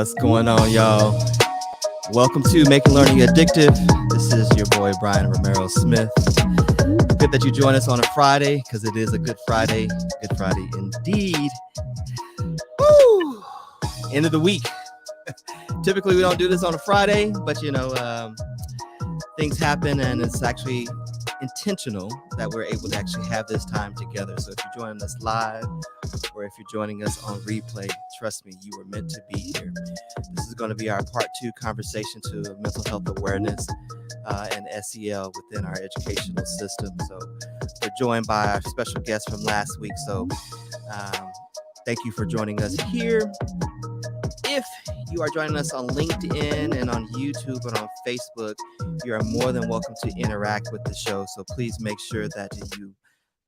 What's going on, y'all? Welcome to Making Learning Addictive. This is your boy, Brian Romero Smith. Good that you join us on a Friday, because it is a good Friday. Good Friday indeed. Woo! End of the week. Typically, we don't do this on a Friday, but things happen, and it's actually intentional that we're able to actually have this time together. So if you're joining us live or if you're joining us on replay, trust me, you were meant to be here. This is going to be our part 2 conversation to mental health awareness and SEL within our educational system. So we're joined by our special guest from last week. So thank you for joining us here. If you are joining us on LinkedIn and on YouTube and on Facebook, you are more than welcome to interact with the show. So please make sure that you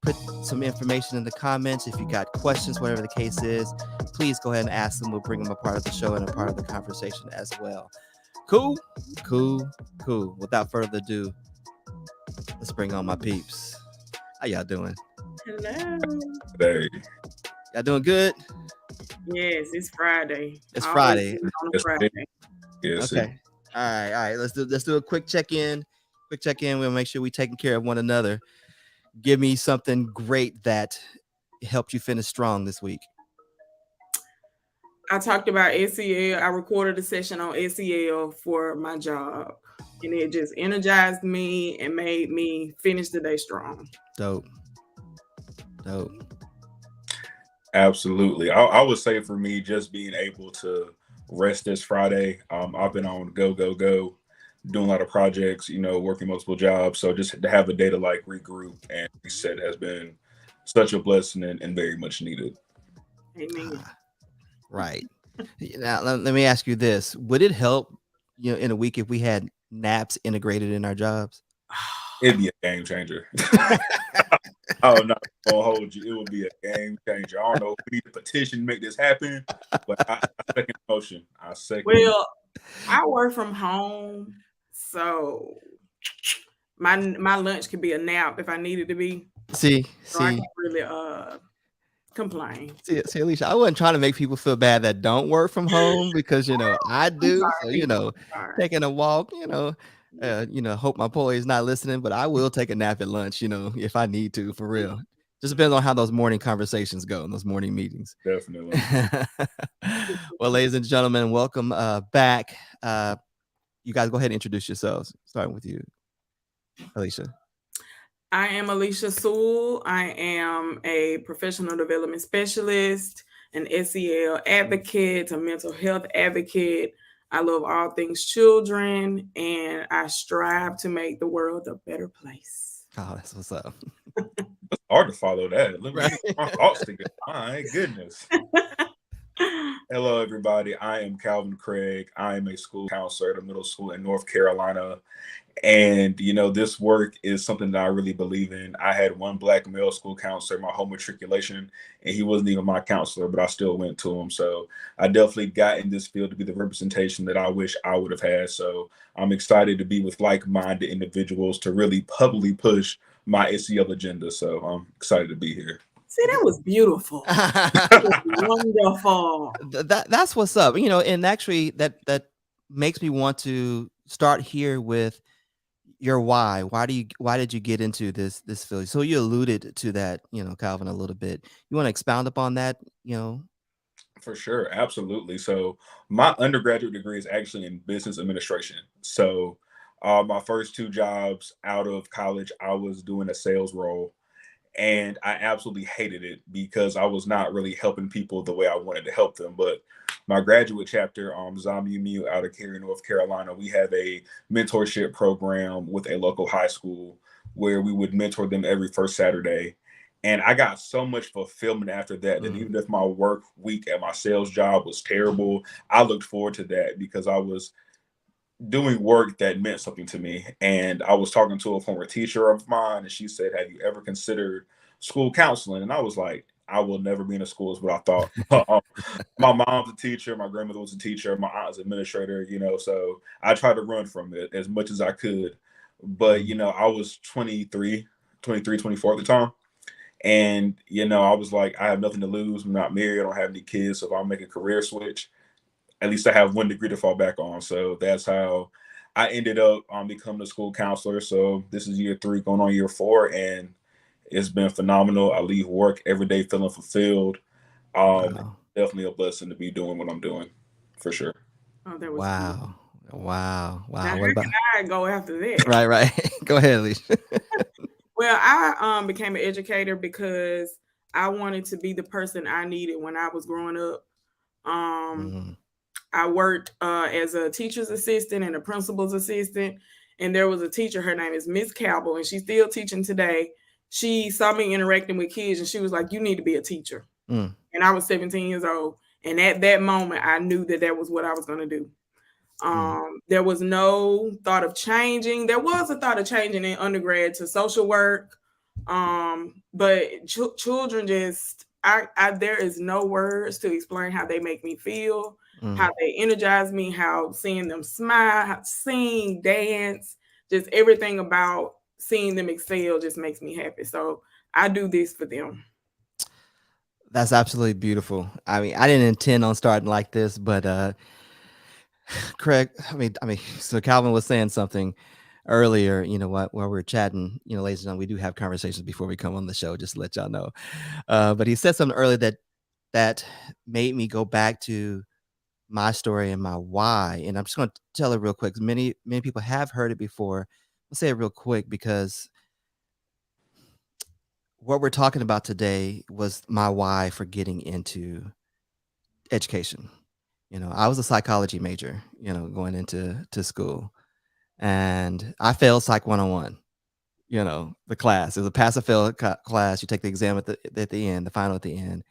put some information in the comments. If you got questions, whatever the case is, please go ahead and ask them. We'll bring them a part of the show and a part of the conversation as well. Cool. Without further ado, let's bring on my peeps. How y'all doing? Hello. Hey. Y'all doing good? Yes, it's Friday. It's Friday. On a Friday. Yes. Okay. All right. Let's do a quick check-in. We'll make sure we're taking care of one another. Give me something great that helped you finish strong this week. I talked about SEL. I recorded a session on SEL for my job, and it just energized me and made me finish the day strong. Dope. Absolutely. I would say for me, just being able to rest this Friday. I've been on go, doing a lot of projects, working multiple jobs. So just to have a day to like regroup and reset has been such a blessing and very much needed. Amen. Right. Now, let me ask you this. Would it help, in a week if we had naps integrated in our jobs? It'd be a game changer. Oh, no, I'll hold you. It would be a game changer. I don't know if we need a petition to make this happen, but I second the motion. Well, I work from home, so my lunch could be a nap if I needed to be. See, I can't really complain. See, Alicia, I wasn't trying to make people feel bad that don't work from home because I do. So taking a walk, hope my boy is not listening, but I will take a nap at lunch, if I need to, for real. Just depends on how those morning conversations go and those morning meetings. Definitely. Well, ladies and gentlemen, welcome back. You guys go ahead and introduce yourselves, starting with you, Alicia. I am Alicia Sewell. I am a professional development specialist, an SEL advocate, a mental health advocate. I love all things children, and I strive to make the world a better place. Oh, that's what's up. It's hard to follow that. Let me get my thoughts together. My goodness. Hello, everybody. I am Calvin Craig. I am a school counselor at a middle school in North Carolina. And, this work is something that I really believe in. I had one Black male school counselor, my whole matriculation, and he wasn't even my counselor, but I still went to him. So I definitely got in this field to be the representation that I wish I would have had. So I'm excited to be with like-minded individuals to really publicly push my SEL agenda. So I'm excited to be here. See, that was beautiful. That was wonderful. That's what's up. And actually that makes me want to start here with your why. Why did you get into this field? So you alluded to that, Calvin, a little bit. You want to expound upon that, For sure. Absolutely. So my undergraduate degree is actually in business administration. So my first 2 jobs out of college, I was doing a sales role. And I absolutely hated it because I was not really helping people the way I wanted to help them. But my graduate chapter, JAMA out of Cary, North Carolina, we have a mentorship program with a local high school where we would mentor them every first Saturday. And I got so much fulfillment after that, that even if my work week at my sales job was terrible, I looked forward to that because I was doing work that meant something to me. And I was talking to a former teacher of mine, and she said, "Have you ever considered school counseling?" And I was like, I will never be in a school is what I thought. My mom's a teacher, my grandmother was a teacher, my aunt was an administrator, so I tried to run from it as much as I could. But, I was 23, 24 at the time. And, I was like, I have nothing to lose. I'm not married. I don't have any kids. So if I make a career switch, at least I have one degree to fall back on. So that's how I ended up becoming a school counselor. So this is year 3, going on year 4, and it's been phenomenal. I leave work every day feeling fulfilled. Wow. Definitely a blessing to be doing what I'm doing, for sure. Oh, that was beautiful. Wow. Wow. Now, Wow. how What about can I go after that? right, right. Go ahead, Alicia. Well, I became an educator because I wanted to be the person I needed when I was growing up. Um, Mm, I worked as a teacher's assistant and a principal's assistant, and there was a teacher. Her name is Miss Cabell, and she's still teaching today. She saw me interacting with kids, and she was like, "You need to be a teacher." mm, And I was 17 years old, and at that moment, I knew that that was what I was going to do. mm. There was no thought of changing. There was a thought of changing in undergrad to social work, but children just, there is no words to explain how they make me feel, how Mm. they energize me, how seeing them smile, how sing, dance, just everything about seeing them excel just makes me happy. So I do this for them. That's absolutely beautiful. I mean, I didn't intend on starting like this, but Craig, so Calvin was saying something earlier, you know what, while we were chatting, you know, ladies and gentlemen, we do have conversations before we come on the show, just to let y'all know. But he said something earlier that made me go back to my story and my why. And I'm just going to tell it real quick. Many people have heard it before. I'll say it real quick because what we're talking about today was my why for getting into education. You know, I was a psychology major, you know, going into school, and I failed Psych 101. You know, the class. It was a pass or fail class. You take the exam at the end, the final at the end,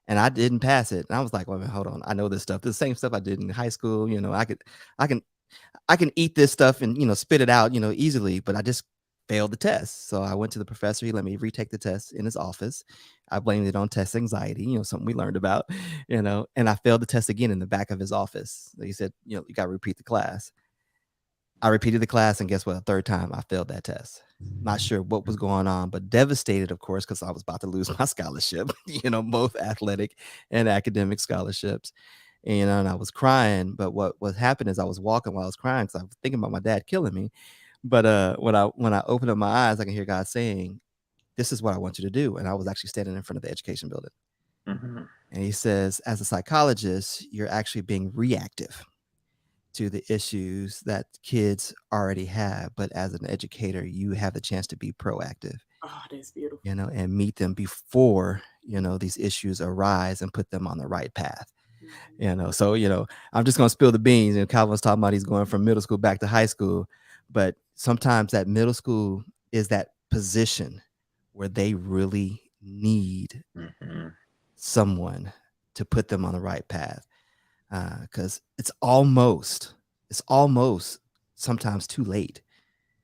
and I didn't pass it. And I was like, "Wait a minute, hold on. I know this stuff. The same stuff I did in high school. You know, I can, I can eat this stuff and, you know, spit it out, you know, easily, but I just failed the test." So I went to the professor. He let me retake the test in his office. I blamed it on test anxiety, you know, something we learned about, you know, and I failed the test again in the back of his office. He said, you know, you got to repeat the class. I repeated the class, and guess what? A third time, I failed that test. Not sure what was going on, but devastated, of course, because I was about to lose my scholarship, you know, both athletic and academic scholarships. And, you know, and I was crying. But what happened is I was walking while I was crying because I was thinking about my dad killing me. But when I opened up my eyes, I can hear God saying, "This is what I want you to do." And I was actually standing in front of the education building. Mm-hmm. And he says, as a psychologist, you're actually being reactive to the issues that kids already have. But as an educator, you have the chance to be proactive, Oh, that's beautiful. you know, and meet them before, you know, these issues arise and put them on the right path. Mhm. You know, so, you know, I'm just going to spill the beans. And Calvin was talking about he's going from middle school back to high school. But sometimes that middle school is that position where they really need Mm-hmm. someone to put them on the right path. Because it's almost sometimes too late,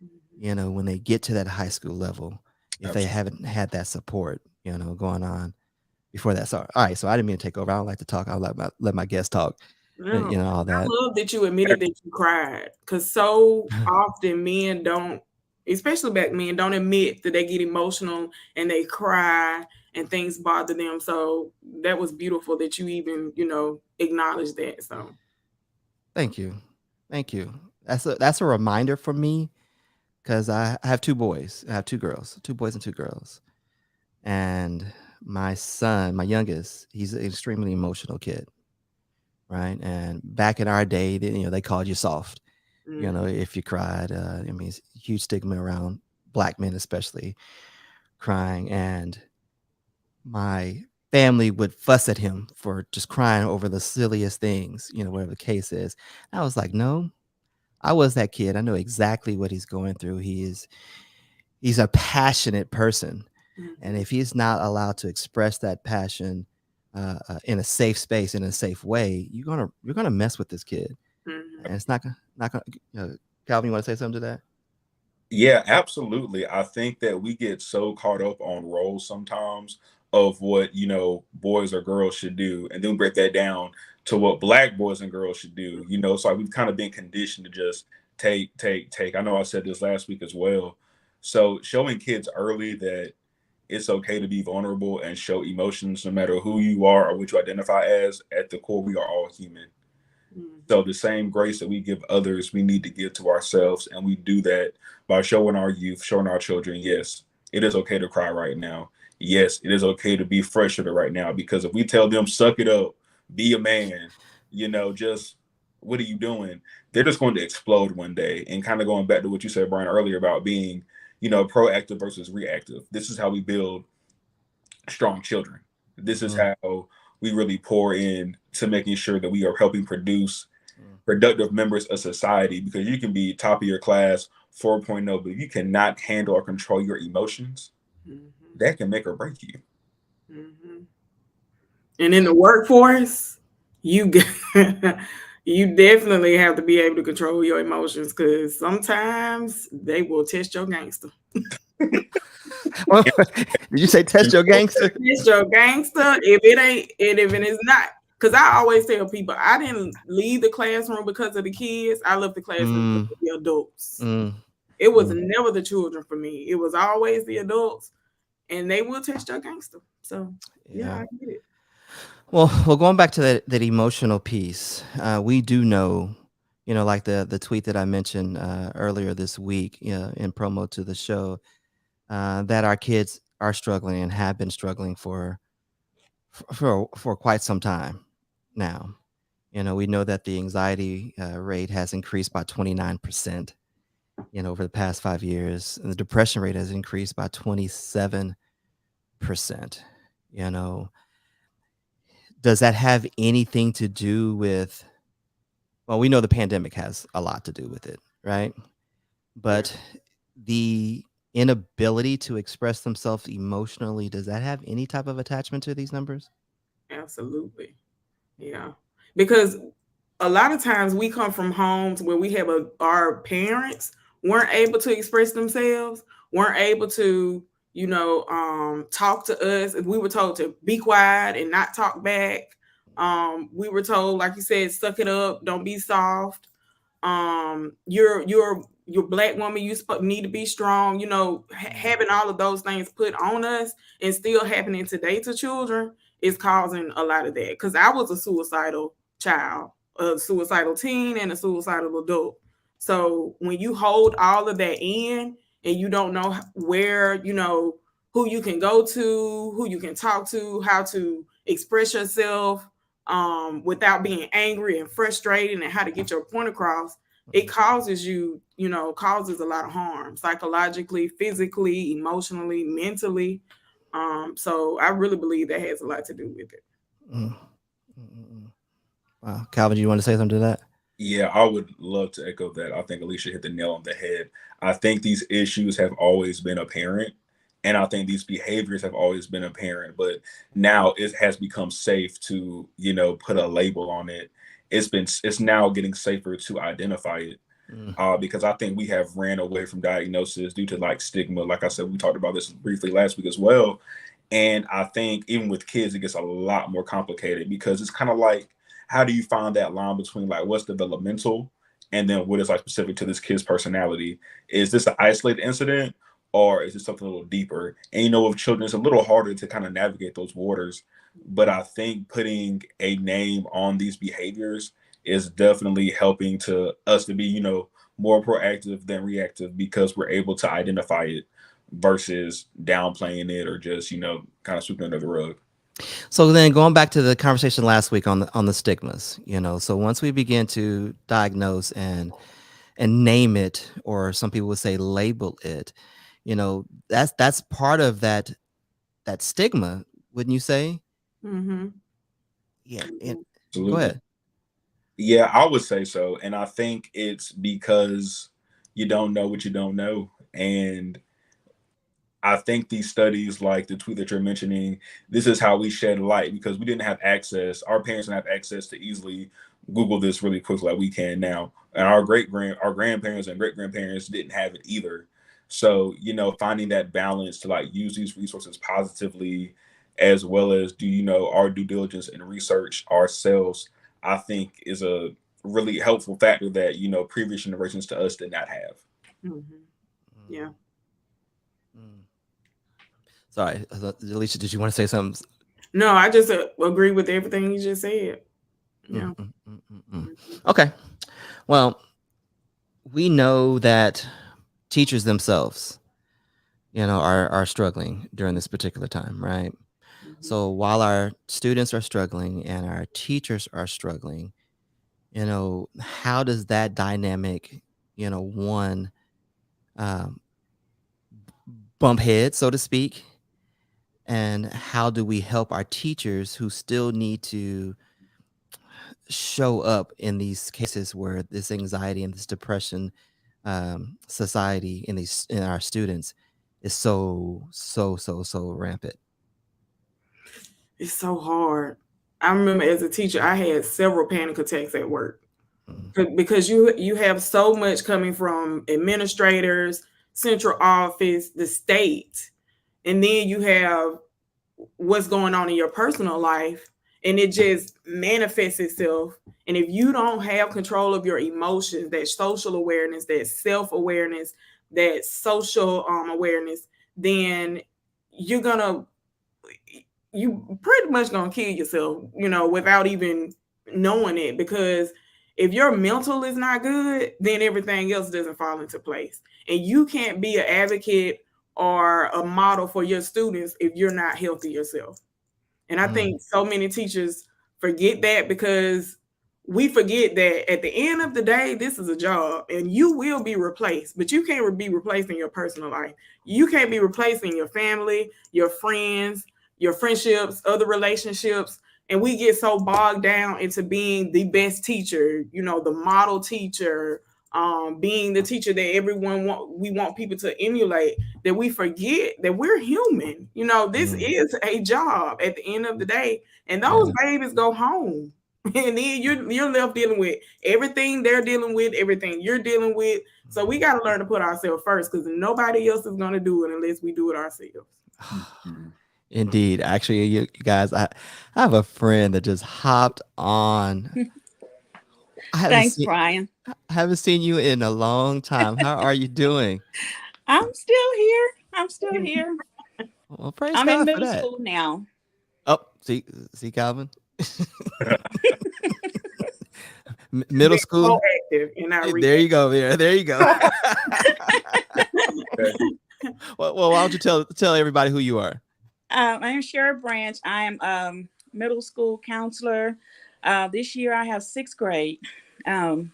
Mhm. you know, when they get to that high school level, if they Absolutely. haven't had that support, you know, going on before that. So, all right. So I didn't mean to take over. I don't like to talk. I'll let my guests talk, No, you know, all I that. love that you admitted that you cried, because so often men don't, especially black men, don't admit that they get emotional and they cry and things bother them. So that was beautiful that you even, acknowledge that. So Thank you. Thank you. That's a reminder for me because I have 2 boys. I have 2 girls, 2 boys and 2 girls. And my son, my youngest, he's an extremely emotional kid, right? And back in our day, you know, they called you soft, you know, mm, if you cried. I mean, it's a huge stigma around black men, especially crying. And my family would fuss at him for just crying over the silliest things, you know, whatever the case is. I was like, no, I was that kid. I know exactly what he's going through. He's a passionate person. And mhm, if he's not allowed to express that passion in a safe space, in a safe way, you're gonna mess with this kid, mhm. and it's not gonna. Calvin, you want to say something to that? Yeah, absolutely. I think that we get so caught up on roles sometimes of what, boys or girls should do. And then break that down to what black boys and girls should do. So we've kind of been conditioned to just take, take, take. I know I said this last week as well. So showing kids early that it's okay to be vulnerable and show emotions no matter who you are or what you identify as, at the core, we are all human. So the same grace that we give others, we need to give to ourselves. And we do that by showing our youth, showing our children, yes, it is okay to cry right now. Yes, it is okay to be frustrated right now. Because if we tell them, suck it up, be a man, just what are you doing? They're just going to explode one day. And kind of going back to what you said, Brian, earlier about being, proactive versus reactive. This is how we build strong children. This is how we really pour in to making sure that we are helping produce productive members of society, because you can be top of your class 4.0, but if you cannot handle or control your emotions, that can make or break you. And in the workforce, you you definitely have to be able to control your emotions, because sometimes they will test your gangster. Did you say test your gangster? Test your gangster. If it ain't, and if it is not, because I always tell people, I didn't leave the classroom because of the kids. I left the classroom because of the adults. It was never the children for me. It was always the adults, and they will test your gangster. So yeah, I get it. Well, going back to that emotional piece, we do know, like the tweet that I mentioned earlier this week, in promo to the show, that our kids are struggling and have been struggling for quite some time now. We know that the anxiety rate has increased by 29%, over the past 5 years, and the depression rate has increased by 27%. Does that have anything to do with, well, we know the pandemic has a lot to do with it, right? But the inability to express themselves emotionally, does that have any type of attachment to these numbers? Absolutely. Yeah. Because a lot of times we come from homes where we have our parents weren't able to express themselves, weren't able to, talk to us. If we were told to be quiet and not talk back, we were told, like you said, suck it up, don't be soft. You're Black woman, you need to be strong. Having all of those things put on us and still happening today to children is causing a lot of that. Because I was a suicidal child, a suicidal teen, and a suicidal adult. So when you hold all of that in and you don't know where, who you can go to, who you can talk to, how to express yourself without being angry and frustrated, and how to get your point across, it causes causes a lot of harm psychologically, physically, emotionally, mentally. So I really believe that has a lot to do with it. Wow. Calvin, do you want to say something to that? Yeah, I would love to echo that. I think Alicia hit the nail on the head. I think these issues have always been apparent, and I think these behaviors have always been apparent, but now it has become safe to, put a label on it. It's now getting safer to identify it. Because I think we have ran away from diagnosis due to like stigma. Like I said, we talked about this briefly last week as well. And I think even with kids, it gets a lot more complicated, because it's kind of like, how do you find that line between like what's developmental and then what is like specific to this kid's personality? Is this an isolated incident, or is it something a little deeper? And with children, it's a little harder to kind of navigate those waters. But I think putting a name on these behaviors is definitely helping to us to be, more proactive than reactive, because we're able to identify it versus downplaying it or just, kind of sweeping under the rug. So then going back to the conversation last week on the stigmas, so once we begin to diagnose and name it, or some people would say label it, that's part of that stigma, wouldn't you say? Yeah. Go ahead. Yeah, I would say so. And I think it's because you don't know what you don't know. And I think these studies, like the tweet that you're mentioning, this is how we shed light, because we didn't have access. Our parents didn't have access to easily Google this really quickly like we can now. And our grandparents and great grandparents didn't have it either. So, finding that balance to like use these resources positively, as well as do, our due diligence and research ourselves, I think is a really helpful factor that, previous generations to us did not have. Yeah. Sorry, Alicia, did you want to say something? No, I just agree with everything you just said. Yeah. Okay. Well, we know that teachers themselves, are struggling during this particular time, right? So while our students are struggling and our teachers are struggling, how does that dynamic, one, um, bump heads, so to speak, and how do we help our teachers who still need to show up in these cases where this anxiety and this depression, society in our students is so rampant. It's so hard. I remember as a teacher, I had several panic attacks at work Mhm. because you have so much coming from administrators, central office, the state, and then you have what's going on in your personal life, and it just manifests itself. And if you don't have control of your emotions, that social awareness, that self-awareness, that social awareness, then you're gonna you pretty much gonna kill yourself, without even knowing it. Because if your mental is not good, then everything else doesn't fall into place. And you can't be an advocate or a model for your students if you're not healthy yourself. And I Mm, think so many teachers forget that, because we forget that at the end of the day, this is a job and you will be replaced, but you can't be replaced in your personal life. You can't be replaced in your family, your friends, your friendships, other relationships. And we get so bogged down into being the best teacher, the model teacher, being the teacher that we want people to emulate, that we forget that we're human. This mm, is a job at the end of the day, and those yeah. babies go home, and then you're left dealing with everything they're dealing with, everything you're dealing with. So we got to learn to put ourselves first, because nobody else is going to do it unless we do it ourselves. Mhm. Indeed. Actually, you guys, I have a friend that just hopped on. I haven't Thanks, seen Brian. I haven't seen you in a long time. How are you doing? I'm still here. I'm still here. Well, praise I'm in God for middle that. school now. Oh, see, Calvin, Just middle being school. proactive and not There you reactive. go. There you go. Okay. Well, why don't you tell everybody who you are? I'm Cheryl Branch. I am middle school counselor. This year I have sixth grade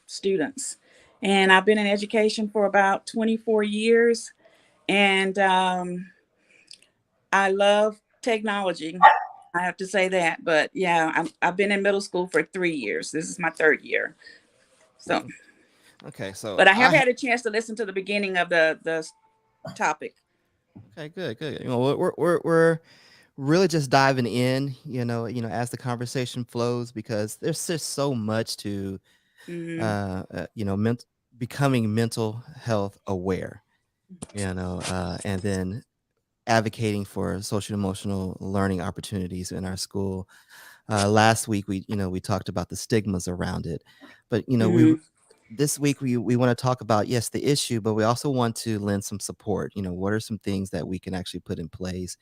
students, and I've been in education for about 24 years. And I love technology. I have to say that. But yeah, I've been in middle school for 3 years. This is my third year. So, Okay, so but I have had a chance to listen to the beginning of the topic. okay, good. We're really just diving in, as the conversation flows, because there's just so much to, Hmm. becoming mental health aware, and then advocating for social emotional learning opportunities in our school. Last week we talked about the stigmas around it, but we Hmm. this week we want to talk about, yes, the issue, but we also want to lend some support. What are some things that we can actually put in place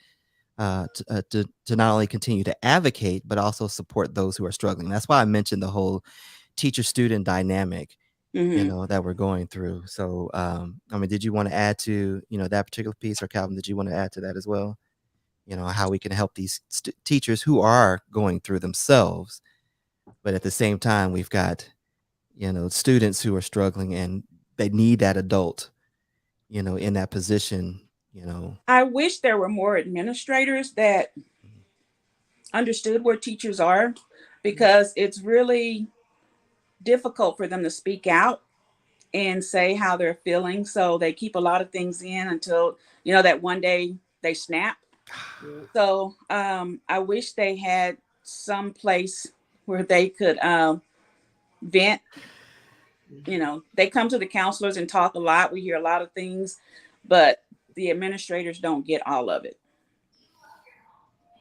to not only continue to advocate but also support those who are struggling. That's why I mentioned the whole teacher student dynamic, Hmm. that we're going through. So I mean, did you want to add to that particular piece, or Calvin, did you want to add to that as well? How we can help these teachers who are going through themselves, but at the same time we've got students who are struggling and they need that adult in that position. I wish there were more administrators that understood where teachers are, because it's really difficult for them to speak out and say how they're feeling. So they keep a lot of things in until, that one day they snap. So I wish they had some place where they could vent. They come to the counselors and talk a lot. We hear a lot of things, but the administrators don't get all of it.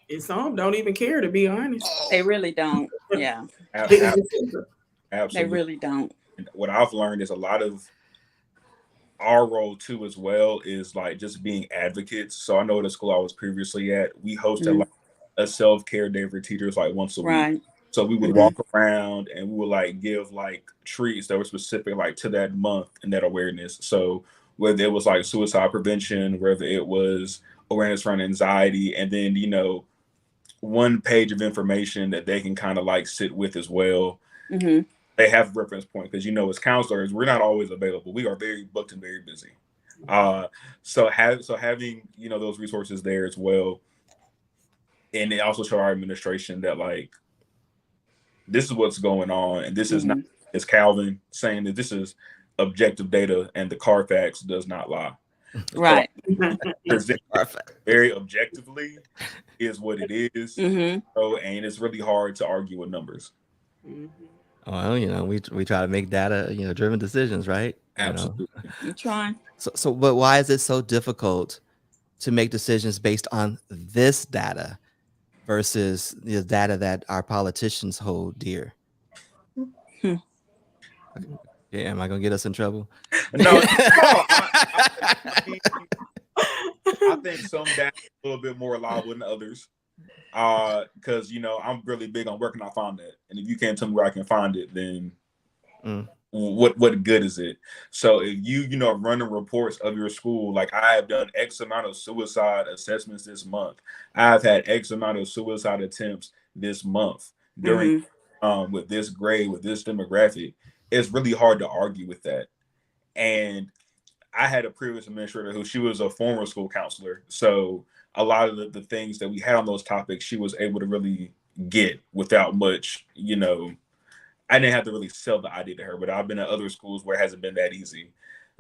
And some don't even care, to be honest. They really don't. Yeah, Ab- It's ab- just simple. they Absolutely. really don't. And what I've learned is a lot of our role too as well is like just being advocates. So I know the school I was previously at, we hosted Mm, like a self-care day for teachers like once a week. right. So we would walk around and we would like give like treats that were specific like to that month and that awareness. So whether it was like suicide prevention, whether it was awareness around anxiety, and then, you know, one page of information that they can kind of like sit with as well. They have a reference point because, you know, as counselors, we're not always available. We are very booked and very busy. So having, you know, those resources there as well. And it also show our administration that like, this is what's going on. And this is not, as Calvin saying that this is objective data and the Carfax does not lie. Right. So, very objectively is what it is. So, and it's really hard to argue with numbers. Well, you know, we try to make data, you know, driven decisions, right? Absolutely. You're trying. So, but why is it so difficult to make decisions based on this data versus the data that our politicians hold dear? Yeah, am I gonna get us in trouble? No, I think some data is a little bit more reliable than others. Because, you know, I'm really big on where can I find that, and if you can't tell me where I can find it, then what good is it? So if you know, running reports of your school, like I have done X amount of suicide assessments this month, I've had X amount of suicide attempts this month during with this grade, with this demographic, it's really hard to argue with that. And I had a previous administrator who, she was a former school counselor, so a lot of the things that we had on those topics, she was able to really get without much, you know, I didn't have to really sell the idea to her, but I've been at other schools where it hasn't been that easy.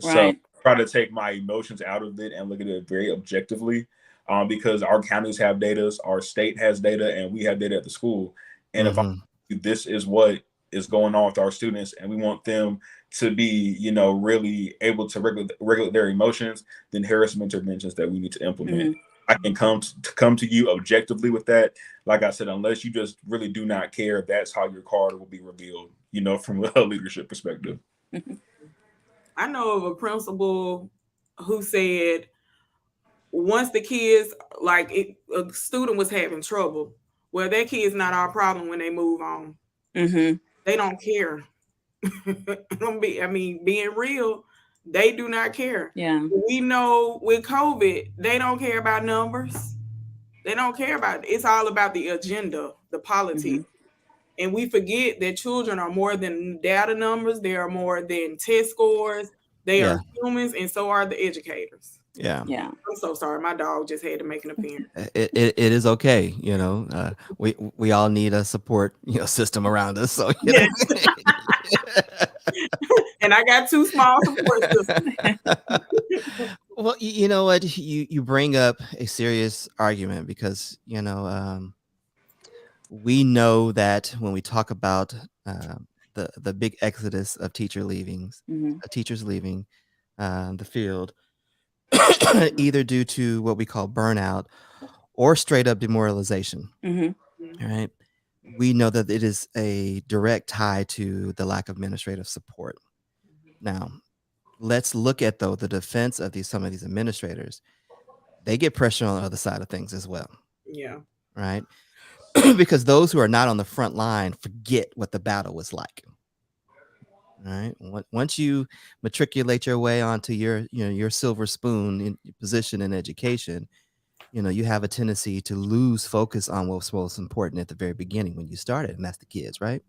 Right. So try to take my emotions out of it and look at it very objectively, because our counties have data, our state has data, and we have data at the school. And if this is what is going on with our students and we want them to be, you know, really able to regulate their emotions, then here are some interventions that we need to implement. I can come to you objectively with that. Like I said, unless you just really do not care, that's how your card will be revealed, you know, from a leadership perspective. I know of a principal who said once the kids, like a student was having trouble, well, that kid's not our problem when they move on. They don't care. I mean, being real, they do not care. Yeah. We know with COVID, they don't care about numbers. They don't care about it. It's all about the agenda, the politics. And we forget that children are more than data numbers. They are more than test scores. They are humans, and so are the educators. Yeah. I'm so sorry. My dog just had to make an appearance. It is okay. You know, we all need a support, you know, system around us. So, you know. And I got 2 small support systems. Well, you know what? You bring up a serious argument because, you know, we know that when we talk about the big exodus of teachers leaving the field, either due to what we call burnout or straight up demoralization. All right. We know that it is a direct tie to the lack of administrative support. Now, let's look at, though, the defense of some of these administrators. They get pressure on the other side of things as well. Yeah. Right. Because those who are not on the front line forget what the battle was like. All right. Once you matriculate your way onto your silver spoon in position in education, you know, you have a tendency to lose focus on what's most important at the very beginning when you started, and that's the kids, right?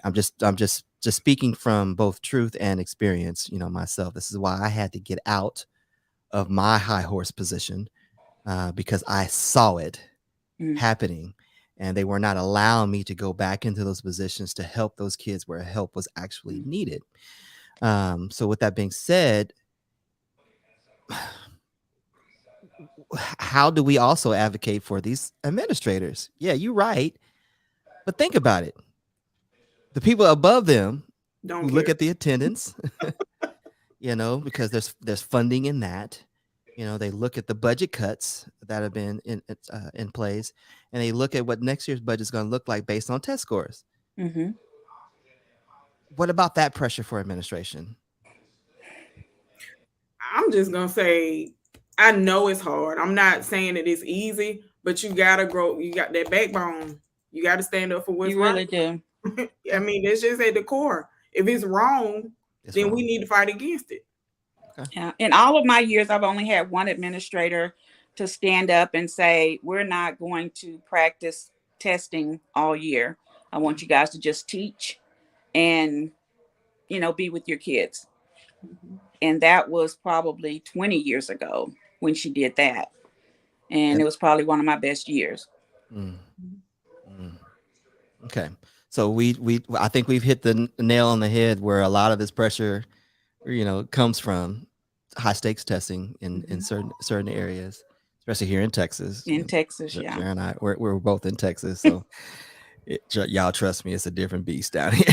I'm just speaking from both truth and experience, you know, myself. This is why I had to get out of my high horse position, because I saw it happening, and they were not allowing me to go back into those positions to help those kids where help was actually needed. So with that being said, how do we also advocate for these administrators? Yeah, you're right. But think about it. The people above them who look at the attendance, you know, because there's funding in that. You know, they look at the budget cuts that have been in place, and they look at what next year's budget is going to look like based on test scores. What about that pressure for administration? I'm just going to say, I know it's hard. I'm not saying that it's easy, but you got to grow. You got that backbone. You got to stand up for what's You really right. do. I mean, that's just at the core. If it's wrong, then we need to fight against it. Okay. Yeah. In all of my years, I've only had one administrator to stand up and say, we're not going to practice testing all year. I want you guys to just teach and, you know, be with your kids. And that was probably 20 years ago when she did that. And it was probably one of my best years. Okay. So I think we've hit the nail on the head where a lot of this pressure, you know, comes from high stakes testing in certain areas, especially here in Texas. In Texas, yeah. Sharon and I, we're both in Texas, so y'all trust me, it's a different beast down here,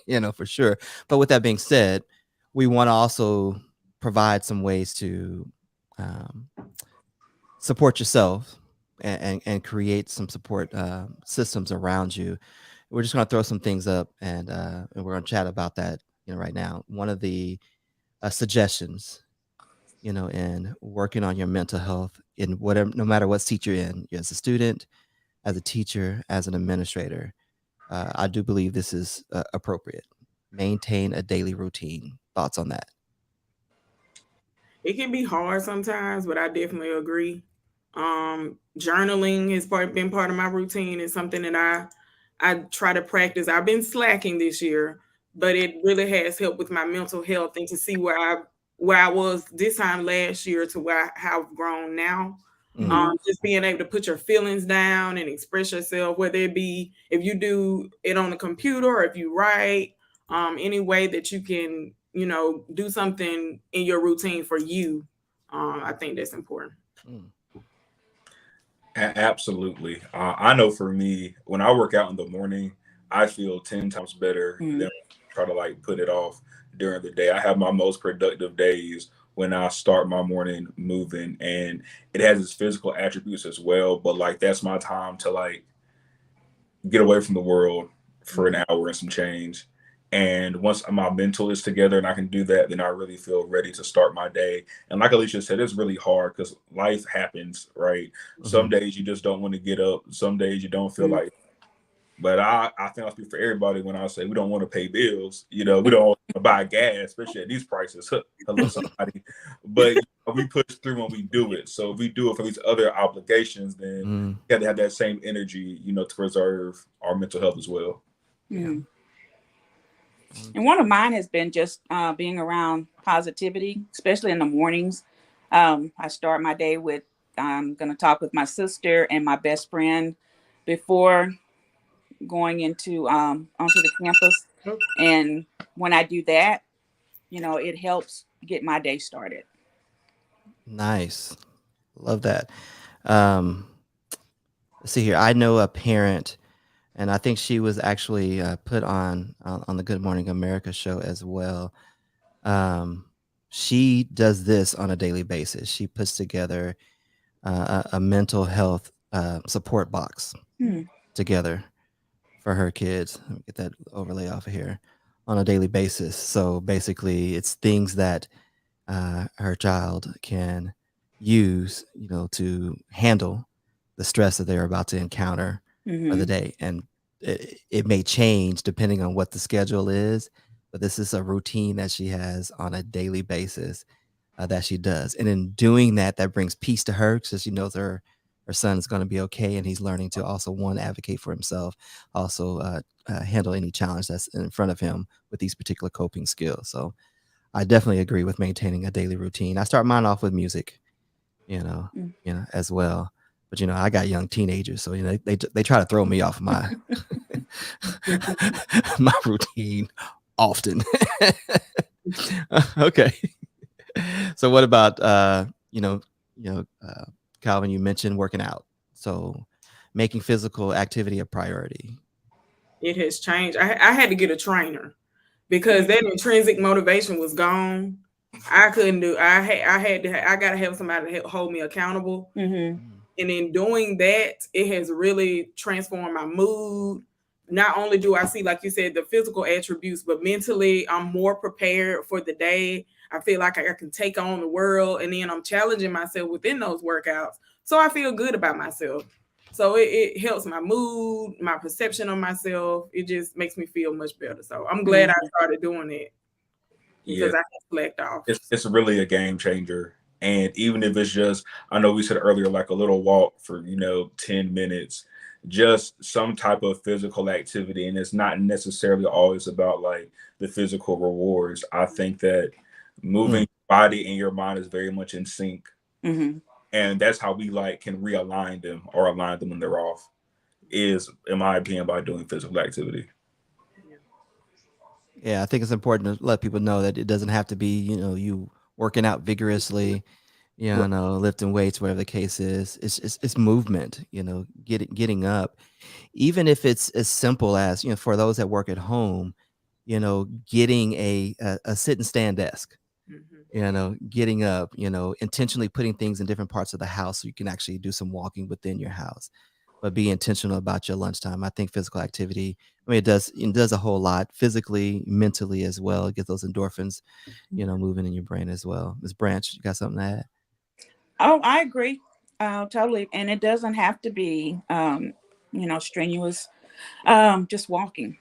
you know, for sure. But with that being said, we want to also provide some ways to support yourself and create some support systems around you. We're just going to throw some things up and we're going to chat about that, you know, right now. One of the suggestions, you know, in working on your mental health in whatever, no matter what seat you're in, as a student, as a teacher, as an administrator, I do believe this is appropriate. Maintain a daily routine. Thoughts on that? It can be hard sometimes, but I definitely agree. Journaling has been part of my routine. It's something that I try to practice. I've been slacking this year, but it really has helped with my mental health and to see where I was this time last year to how I've grown now. Just being able to put your feelings down and express yourself, whether it be if you do it on the computer or if you write, any way that you can, you know, do something in your routine for you. I think that's important. Absolutely. I know for me, when I work out in the morning, I feel 10 times better than try to like put it off during the day. I have my most productive days when I start my morning moving, and it has its physical attributes as well. But like, that's my time to like get away from the world for an hour and some change. And once my mental is together and I can do that, then I really feel ready to start my day. And like Alicia said, it's really hard because life happens, right? Some days you just don't want to get up. Some days you don't feel like. But I think I speak for everybody when I say we don't want to pay bills. You know, we don't want to buy gas, especially at these prices. Hello, somebody. But we push through when we do it. So if we do it for these other obligations, then we have to have that same energy, you know, to preserve our mental health as well. Yeah. And one of mine has been just being around positivity, especially in the mornings. I start my day with, I'm going to talk with my sister and my best friend before going into onto the campus. And when I do that, you know, it helps get my day started. Nice. Love that. Let's see here. I know a parent, and I think she was actually put on the Good Morning America show as well. She does this on a daily basis. She puts together a mental health support box together for her kids. Let me get that overlay off of here, on a daily basis. So basically, it's things that her child can use, you know, to handle the stress that they're about to encounter for the day. And it may change depending on what the schedule is, but this is a routine that she has on a daily basis that she does. And in doing that, that brings peace to her because she knows her son is going to be okay. And he's learning to also, advocate for himself, also handle any challenge that's in front of him with these particular coping skills. So I definitely agree with maintaining a daily routine. I start mine off with music, you know, as well. But, you know, I got young teenagers, so, you know, they try to throw me off my my routine often. Okay. So what about, Calvin, you mentioned working out. So making physical activity a priority. It has changed. I had to get a trainer because that intrinsic motivation was gone. I couldn't do. I got to have somebody to hold me accountable. And in doing that, it has really transformed my mood. Not only do I see, like you said, the physical attributes, but mentally, I'm more prepared for the day. I feel like I can take on the world, and then I'm challenging myself within those workouts. So I feel good about myself. So it helps my mood, my perception of myself. It just makes me feel much better. So I'm glad I started doing it because I can slacked off. It's really a game changer. And even if it's just, I know we said earlier, like a little walk for, 10 minutes, just some type of physical activity. And it's not necessarily always about like the physical rewards. I think that moving your body and your mind is very much in sync. Mm-hmm. And that's how we like can realign them or align them when they're off, is, in my opinion, by doing physical activity. Yeah, I think it's important to let people know that it doesn't have to be, you working out vigorously, lifting weights, whatever the case is. It's movement, getting up, even if it's as simple as, for those that work at home, getting a sit and stand desk, getting up, intentionally putting things in different parts of the house so you can actually do some walking within your house, but be intentional about your lunchtime. I think physical activity, it does a whole lot physically, mentally as well. It gets those endorphins, moving in your brain as well. Ms. Branch, you got something to add? Oh, I agree. Totally. And it doesn't have to be, strenuous. Just walking.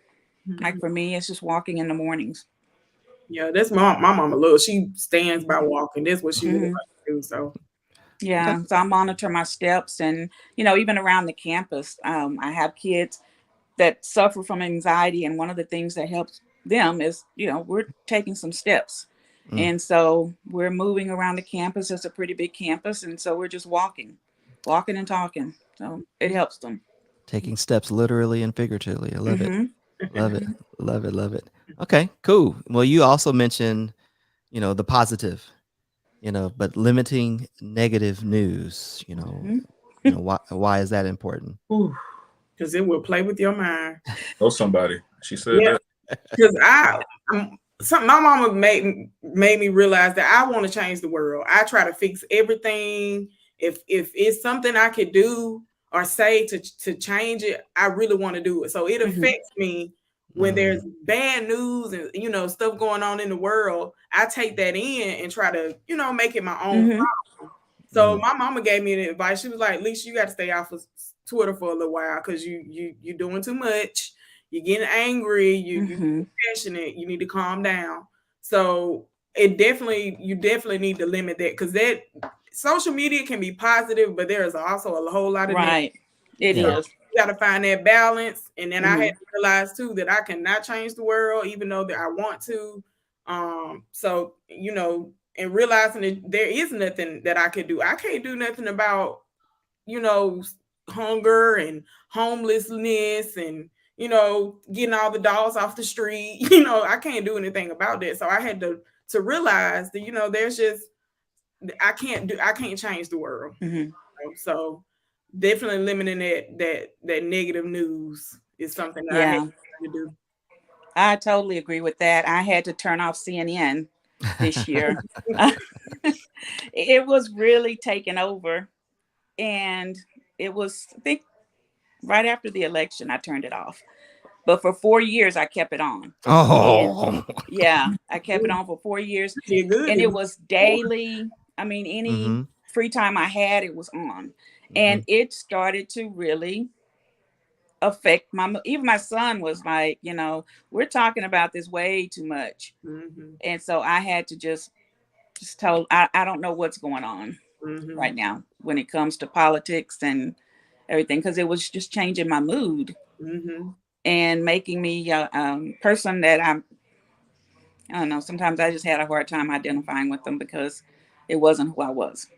Like for me, it's just walking in the mornings. Yeah, that's my mama look. She stands by walking. That's what she really likes to do. So yeah, so I monitor my steps, and even around the campus, I have kids that suffer from anxiety, and one of the things that helps them is we're taking some steps, and so we're moving around the campus. It's a pretty big campus, and so we're just walking and talking. So it helps them. Taking steps literally and figuratively. I love it. Love it. Love it. Love it. Okay, cool. Well, you also mentioned, the positive, but limiting negative news, why is that important? Because it will play with your mind. Oh, somebody. She said that. Because my mama made me realize that I want to change the world. I try to fix everything. If it's something I could do or say to change it, I really want to do it. So it affects me when there's bad news and stuff going on in the world. I take that in and try to make it my own problem. So my mama gave me the advice. She was like, Alicia, you got to stay off of Twitter for a little while because you're doing too much. You're getting angry. You're passionate. You need to calm down. So you definitely need to limit that, because that social media can be positive, but there is also a whole lot of negative. It is. You got to find that balance. And then I had to realize too that I cannot change the world, even though that I want to. So and realizing that there is nothing that I could do. I can't do nothing about hunger and homelessness and getting all the dogs off the street. I can't do anything about that. So I had to realize that there's just I can't change the world. So definitely limiting that negative news is something that I had to do. I totally agree with that. I had to turn off CNN this year. It was really taken over, and it was, I think, right after the election, I turned it off. But for 4 years, I kept it on. Oh, yeah, I kept it on for 4 years, and it was daily. I mean, any free time I had, it was on, and it started to really affect even my son was like, we're talking about this way too much, and so I had to just tell I don't know what's going on right now when it comes to politics and everything, because it was just changing my mood and making me a person that I don't know. Sometimes I just had a hard time identifying with them because it wasn't who I was.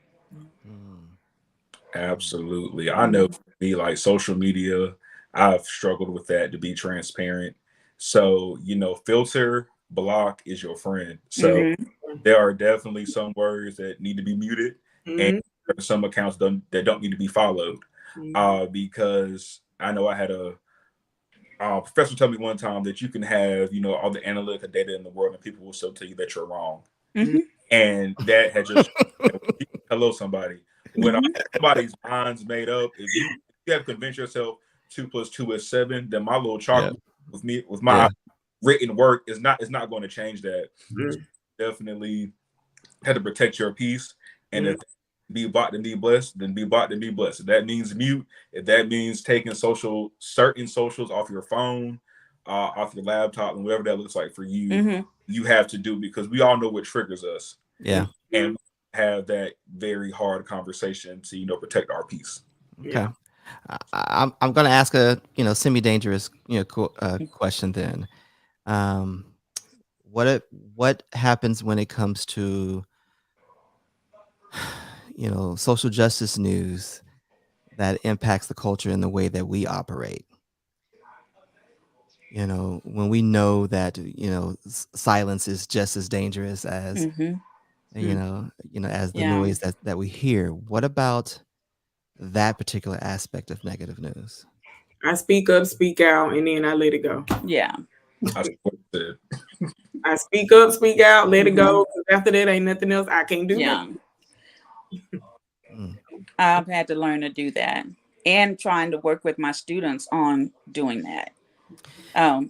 Absolutely. I know for me, like social media, I've struggled with that, to be transparent. So, filter, block is your friend. So there are definitely some words that need to be muted, and there are some accounts that don't need to be followed. Because I know I had a professor tell me one time that you can have, all the analytical data in the world, and people will still tell you that you're wrong. And that had just, hello, somebody. When somebody's mind's made up, if you have to convince yourself 2 + 2 is 7, then my little chalk with my written work is not going to change that. So definitely had to protect your peace. And Be bought to be blessed, then be bought to be blessed. If that means mute, if that means taking certain socials off your phone, off your laptop, and whatever that looks like for you, you have to do, because we all know what triggers us. Yeah. And have that very hard conversation to protect our peace. Okay. Yeah. I'm going to ask a semi-dangerous question then. What happens when it comes to social justice news that impacts the culture and the way that we operate? When we know that silence is just as dangerous as as the Yeah. noise that we hear. What about that particular aspect of negative news? I speak up, speak out, and then I let it go. Yeah. I support that. I speak up, speak out, let it go. 'Cause after that, ain't nothing else I can't do. Yeah. Mm. I've had to learn to do that, and trying to work with my students on doing that,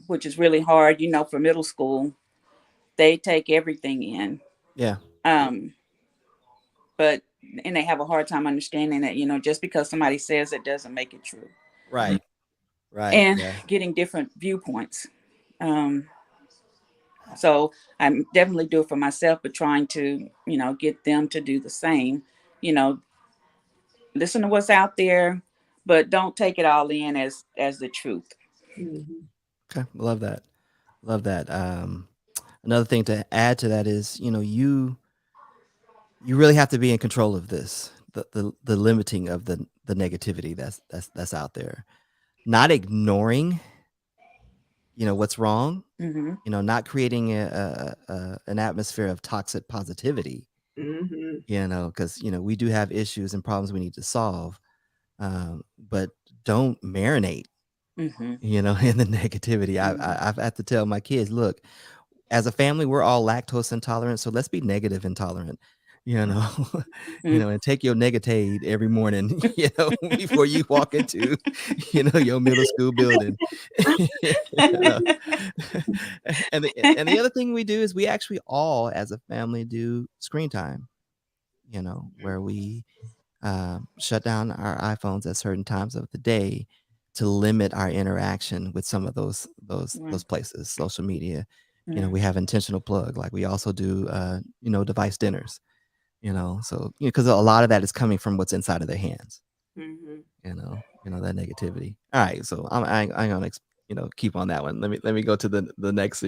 which is really hard. For middle school, they take everything in. Yeah. But they have a hard time understanding that, just because somebody says it doesn't make it true. Right. Right. And Yeah. getting different viewpoints. So I definitely do it for myself, but trying to, get them to do the same. Listen to what's out there, but don't take it all in as the truth. Okay. Love that. Love that. Another thing to add to that is, you really have to be in control of this, the limiting of the negativity that's out there, not ignoring, what's wrong, not creating an atmosphere of toxic positivity, because, we do have issues and problems we need to solve, but don't marinate, in the negativity. I've had to tell my kids, look, as a family, we're all lactose intolerant, so let's be negative intolerant, and take your Negatate every morning, before you walk into, your middle school building. And the other thing we do is we actually all, as a family, do screen time, where we shut down our iPhones at certain times of the day to limit our interaction with some of those places, social media. We have intentional plug, like we also do, device dinners, so, because a lot of that is coming from what's inside of their hands, that negativity. All right. So I'm going to, keep on that one. Let me go to the next,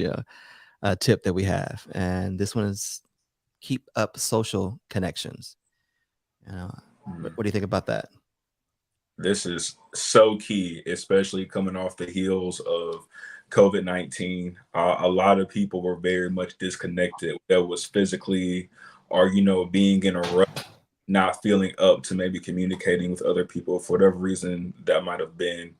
tip that we have. And this one is keep up social connections. What do you think about that? This is so key, especially coming off the heels of COVID-19. A lot of people were very much disconnected. That was physically, or being in a rush, not feeling up to maybe communicating with other people for whatever reason that might have been.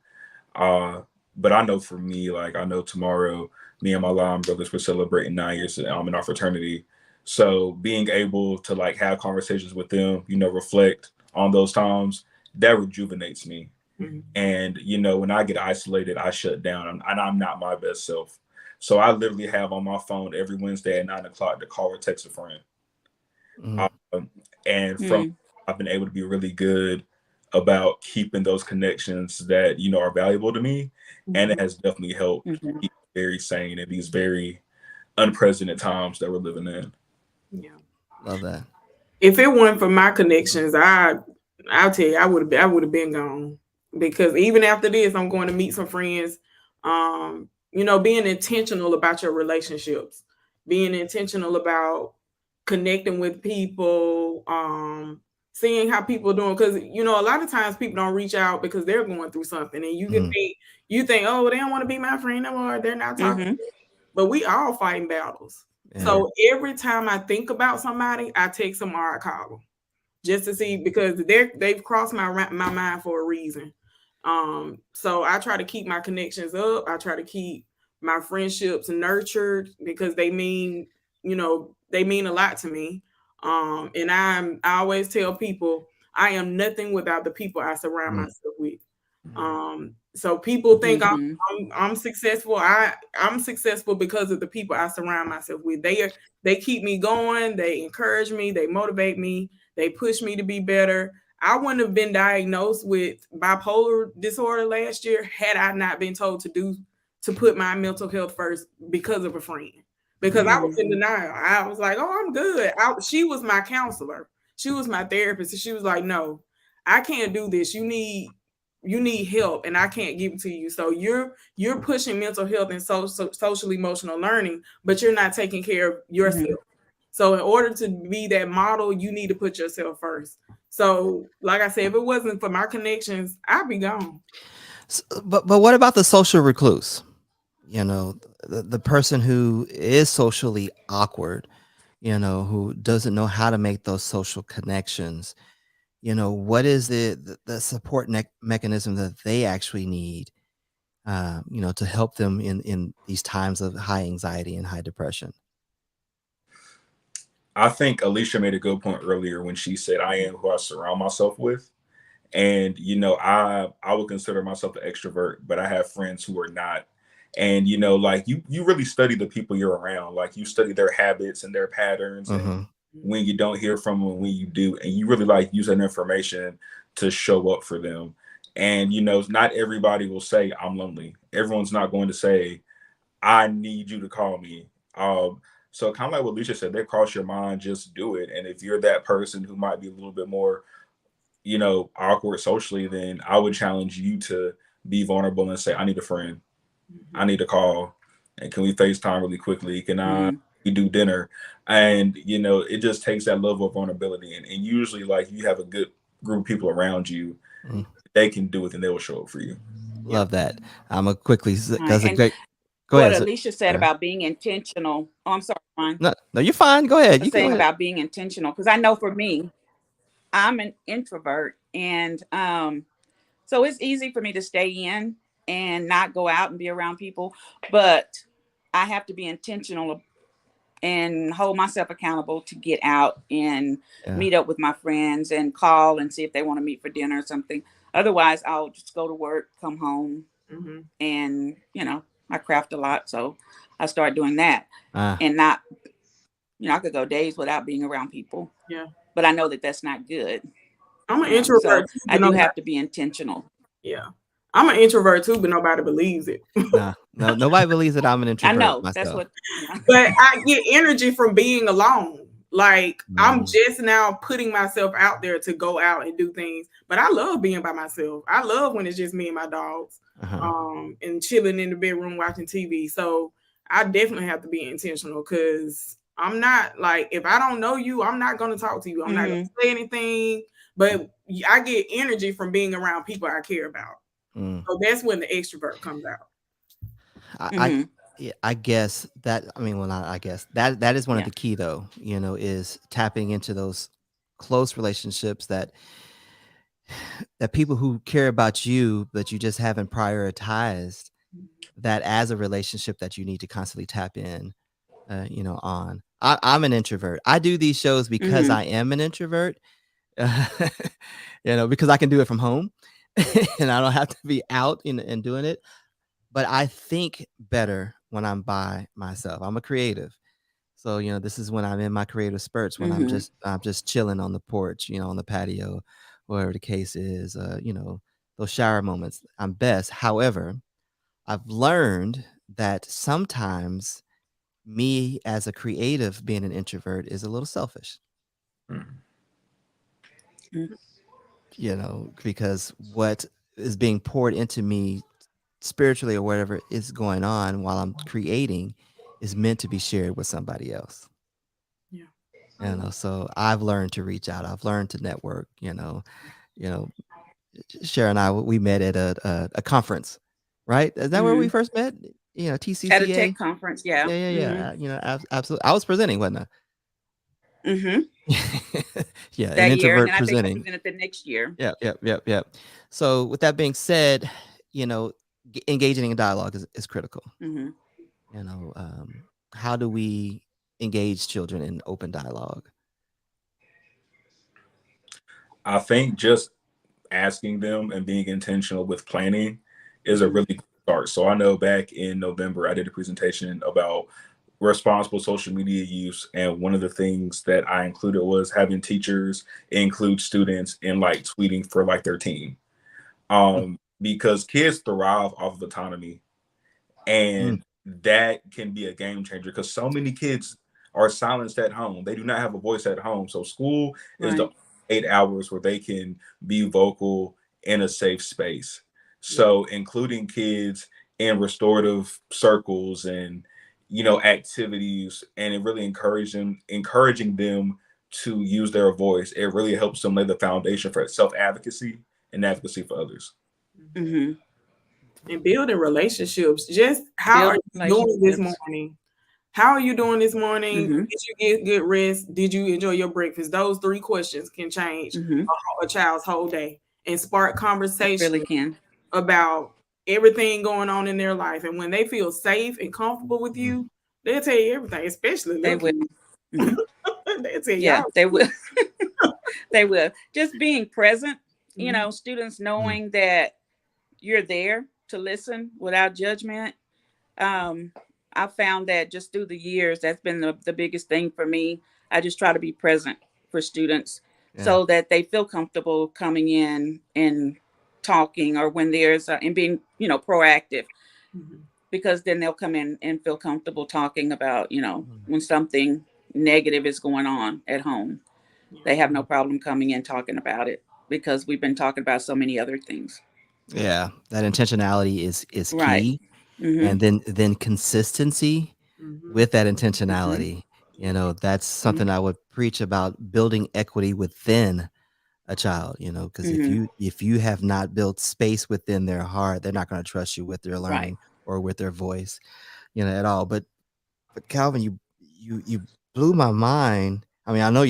But I know for me, like I know tomorrow, me and my Lime brothers were celebrating 9 years in our fraternity. So being able to like have conversations with them, reflect on those times, that rejuvenates me. And when I get isolated, I shut down, and I'm not my best self. So I literally have on my phone every Wednesday at 9 o'clock to call or text a friend. And from I've been able to be really good about keeping those connections that are valuable to me, and it has definitely helped keep very sane in these very unprecedented times that we're living in. Yeah, love that. If it weren't for my connections, I'll tell you, I would have been gone, because even after this, I'm going to meet some friends. Being intentional about your relationships, being intentional about connecting with people, seeing how people are doing, because a lot of times people don't reach out because they're going through something, and you think, oh, they don't want to be my friend anymore, they're not talking to me. But we all fighting battles. Yeah. So every time I think about somebody, I text them or I call them just to see, because they've crossed my mind for a reason. So I try to keep my connections up. I try to keep my friendships nurtured, because they mean a lot to me. And I always tell people I am nothing without the people I surround myself with. So people think I'm successful. I'm successful because of the people I surround myself with. They keep me going. They encourage me. They motivate me. They push me to be better. I wouldn't have been diagnosed with bipolar disorder last year had I not been told to put my mental health first because of a friend. Because I was in denial. I was like, oh, I'm good. She was my counselor. She was my therapist. And she was like, no, I can't do this. You need help and I can't give it to you. So you're pushing mental health and social emotional learning, but you're not taking care of yourself. So in order to be that model, you need to put yourself first. So like I said, if it wasn't for my connections, I'd be gone. So, but what about the social recluse? You know, the person who is socially awkward, you know, who doesn't know how to make those social connections. You know, what is the support mechanism that they actually need, you know, to help them in these times of high anxiety and high depression? I think Alicia made a good point earlier when she said, I am who I surround myself with. And, you know, I would consider myself an extrovert, but I have friends who are not. And, you know, like you really study the people you're around, like you study their habits and their patterns and when you don't hear from them, when you do, and you really like use that information to show up for them. And, you know, not everybody will say, I'm lonely. Everyone's not going to say, I need you to call me. So kind of like what Alicia said, that cross your mind, just do it. And if you're that person who might be a little bit more, you know, awkward socially, then I would challenge you to be vulnerable and say, I need a friend. I need a call. And can we FaceTime really quickly? Can we do dinner? And, you know, it just takes that level of vulnerability. And usually, like, you have a good group of people around you, they can do it and they will show up for you. Love that. I'm going to quickly, that's a And great, go what ahead. Alicia said about being intentional. Oh, I'm sorry, Ron. No, you're fine. Go ahead. You saying about being intentional, because I know for me, I'm an introvert, and so it's easy for me to stay in and not go out and be around people, but I have to be intentional and hold myself accountable to get out and meet up with my friends and call and see if they want to meet for dinner or something. Otherwise, I'll just go to work, come home, and, you know, I craft a lot, so I start doing that and not, you know, I could go days without being around people. Yeah. But I know that that's not good. I'm an introvert. So I do have to be intentional. Yeah. I'm an introvert too, but nobody believes it. No, nobody believes that I'm an introvert. I know myself. that's what. But I get energy from being alone. Like I'm just now putting myself out there to go out and do things. But I love being by myself. I love when it's just me and my dogs, and chilling in the bedroom watching TV. So I definitely have to be intentional, because I'm not, like, if I don't know you, I'm not going to talk to you. I'm not going to say anything. But I get energy from being around people I care about. So that's when the extrovert comes out. I guess that, I mean, well, I guess that is one of the key, though, you know, is tapping into those close relationships that people who care about you, but you just haven't prioritized that as a relationship that you need to constantly tap in, you know, on. I'm an introvert. I do these shows because I am an introvert, you know, because I can do it from home and I don't have to be out and doing it. But I think better when I'm by myself. I'm a creative. So, you know, this is when I'm in my creative spurts, when I'm just chilling on the porch, you know, on the patio, whatever the case is, you know, those shower moments, I'm best. However, I've learned that sometimes me as a creative being an introvert is a little selfish. You know, because what is being poured into me spiritually or whatever is going on while I'm creating is meant to be shared with somebody else. You know, so I've learned to reach out. I've learned to network, you know, Cher and I, we met at a conference, right? Is that where we first met? You know, TCCA? At a tech conference, yeah. Yeah. You know, absolutely. I was presenting, wasn't I? Yeah, that an year, introvert and then presenting. I think I presented the next year. Yep. So with that being said, you know, engaging in dialogue is critical. You know, how do we engage children in open dialogue? I think just asking them and being intentional with planning is a really good start. So I know back in November, I did a presentation about responsible social media use. And one of the things that I included was having teachers include students in like tweeting for like their team. Because kids thrive off of autonomy, and that can be a game changer because so many kids are silenced at home. They do not have a voice at home. So school is the 8 hours where they can be vocal in a safe space. So including kids in restorative circles and, you know, activities, and it really encouraging them to use their voice. It really helps them lay the foundation for self-advocacy and advocacy for others. Mm-hmm. And building relationships. Just how are you doing this morning? How are you doing this morning? Mm-hmm. Did you get good rest? Did you enjoy your breakfast? Those 3 questions can change a child's whole day and spark conversation Really can. about everything going on in their life. And when they feel safe and comfortable with you, they'll tell you everything, especially they will. Mm-hmm. They'll tell yeah, y'all. they will. They will. Just being present, you know, students knowing that you're there to listen without judgment. I found that just through the years, that's been the biggest thing for me. I just try to be present for students so that they feel comfortable coming in and talking, or when there's and being, you know, proactive, because then they'll come in and feel comfortable talking about, you know, when something negative is going on at home. They have no problem coming in talking about it because we've been talking about so many other things. Yeah, that intentionality is key. Mm-hmm. And then consistency with that intentionality. You know, that's something I would preach about, building equity within a child, you know, because if you have not built space within their heart, they're not going to trust you with their learning or with their voice, you know, at all. But Calvin, you blew my mind. I mean, I know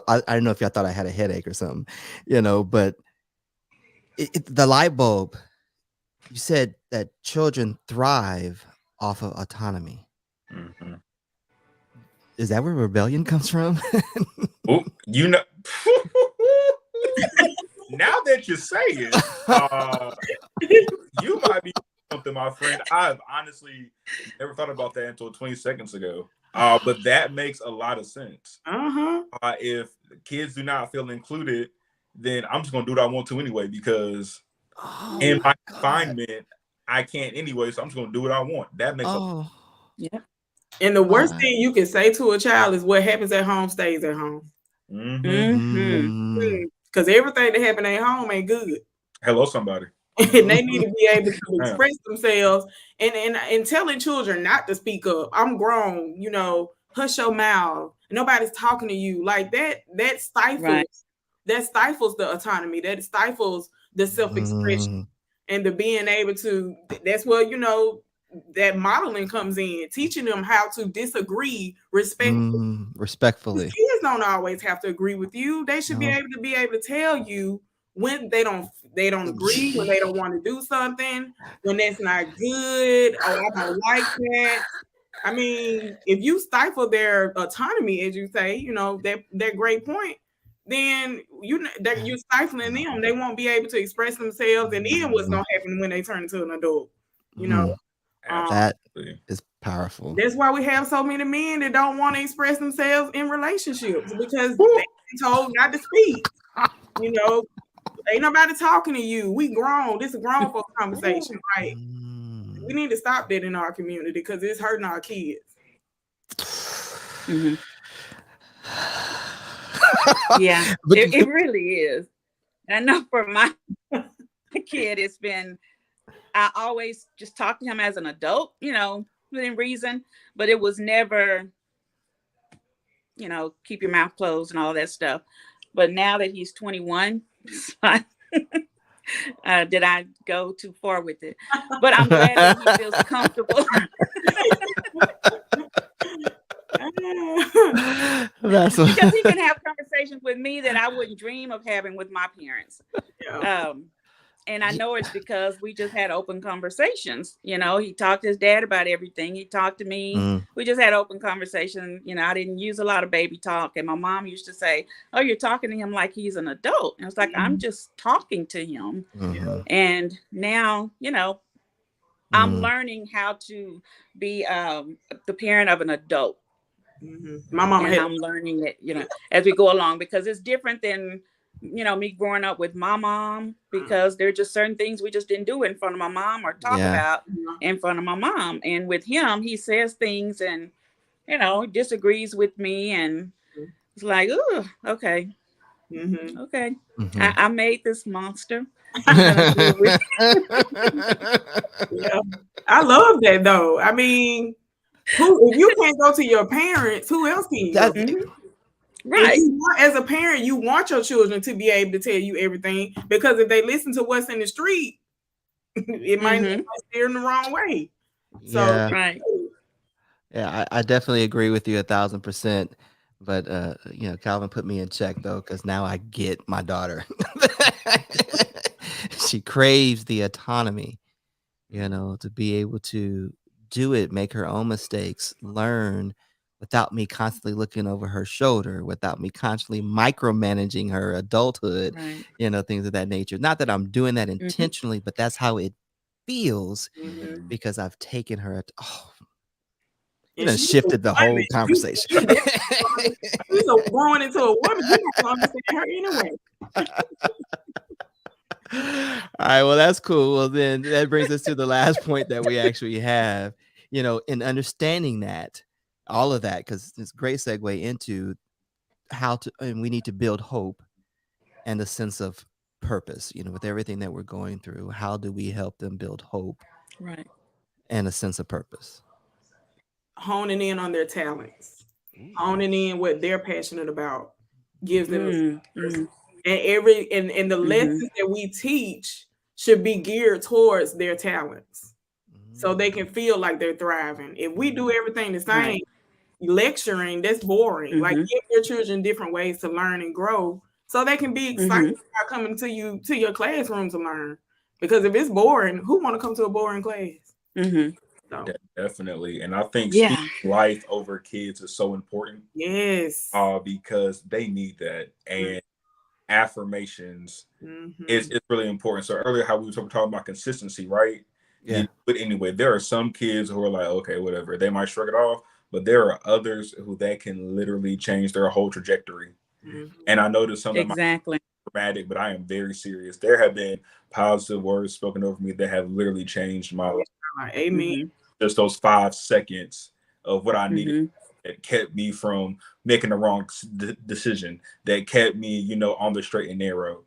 I don't know if y'all thought I had a headache or something, you know, but the light bulb. You said that children thrive off of autonomy. Is that where rebellion comes from? Oh, you know, now that you say it, you might be something, my friend. I've honestly never thought about that until 20 seconds ago. But that makes a lot of sense. If kids do not feel included, then I'm just gonna do what I want to anyway, because in my confinement, I can't anyway, so I'm just gonna do what I want. That makes And the worst thing you can say to a child is what happens at home stays at home. Because everything that happened at home ain't good. Hello, somebody. And they need to be able to express themselves, and telling children not to speak up. I'm grown, you know, hush your mouth. Nobody's talking to you. Like that stifles that stifles the autonomy, that stifles the self-expression and the being able to. That's where, you know, that modeling comes in, teaching them how to disagree respectfully. Kids don't always have to agree with you. They should be able to tell you when they don't agree, when they don't want to do something, when that's not good. Oh, I don't like that. I mean, if you stifle their autonomy, as you say, you know, that great point, then you're stifling them. They won't be able to express themselves, and then what's gonna happen when they turn into an adult? You know, that is powerful. That's why we have so many men that don't want to express themselves in relationships, because they've been told not to speak. You know, ain't nobody talking to you. We grown. This is a grown folks conversation, right? We need to stop that in our community because it's hurting our kids. Yeah, it really is. I know for my kid, it's been, I always just talk to him as an adult, you know, within reason, but it was never, you know, keep your mouth closed and all that stuff. But now that he's 21, did I go too far with it? But I'm glad that he feels comfortable. Because he can have conversations with me that I wouldn't dream of having with my parents. And I know it's because we just had open conversations. You know, he talked to his dad about everything. He talked to me. We just had open conversation. You know, I didn't use a lot of baby talk. And my mom used to say, oh, you're talking to him like he's an adult. And it's like, I'm just talking to him. And now, you know, I'm learning how to be the parent of an adult. My mama and I'm learning it, as we go along, because it's different than, me growing up with my mom, because there are just certain things we just didn't do in front of my mom or talk about in front of my mom. And with him, he says things and, disagrees with me. And it's like, oh, okay. Okay. I made this monster. I'm gonna deal with Yeah. I love that though. I mean, if you can't go to your parents, who else can you go to? Right. As a parent, you want your children to be able to tell you everything, because if they listen to what's in the street, it might steer in the wrong way. So right. Yeah, I definitely agree with you 1,000%. But Calvin put me in check though, because now I get my daughter. She craves the autonomy, to be able to do it, make her own mistakes, learn without me constantly looking over her shoulder, without me constantly micromanaging her adulthood, things of that nature. Not that I'm doing that intentionally, but that's how it feels because I've taken her. You done shifted the whole conversation. She's growing into a woman. You're not going to understand her anyway. All right, well, that's cool. Well, then that brings us to the last point that we actually have, in understanding that, all of that, because it's a great segue into and we need to build hope and a sense of purpose, with everything that we're going through. How do we help them build hope and a sense of purpose? Honing in on their talents, honing in what they're passionate about, gives them and the lessons that we teach should be geared towards their talents, so they can feel like they're thriving. If we do everything the same, lecturing, that's boring. Like, give your children different ways to learn and grow, so they can be excited about coming to your classroom to learn. Because if it's boring, who want to come to a boring class? So. Definitely. And I think speaking life over kids is so important. Yes. Because they need that. And affirmations is really important. So earlier, how we were talking about consistency, right? Yeah. But anyway, there are some kids who are like, okay, whatever. They might shrug it off, but there are others who that can literally change their whole trajectory. And I noticed some of my dramatic, but I am very serious. There have been positive words spoken over me that have literally changed my life. Amen. Just those 5 seconds of what I needed that kept me from making the wrong decision, that kept me, on the straight and narrow.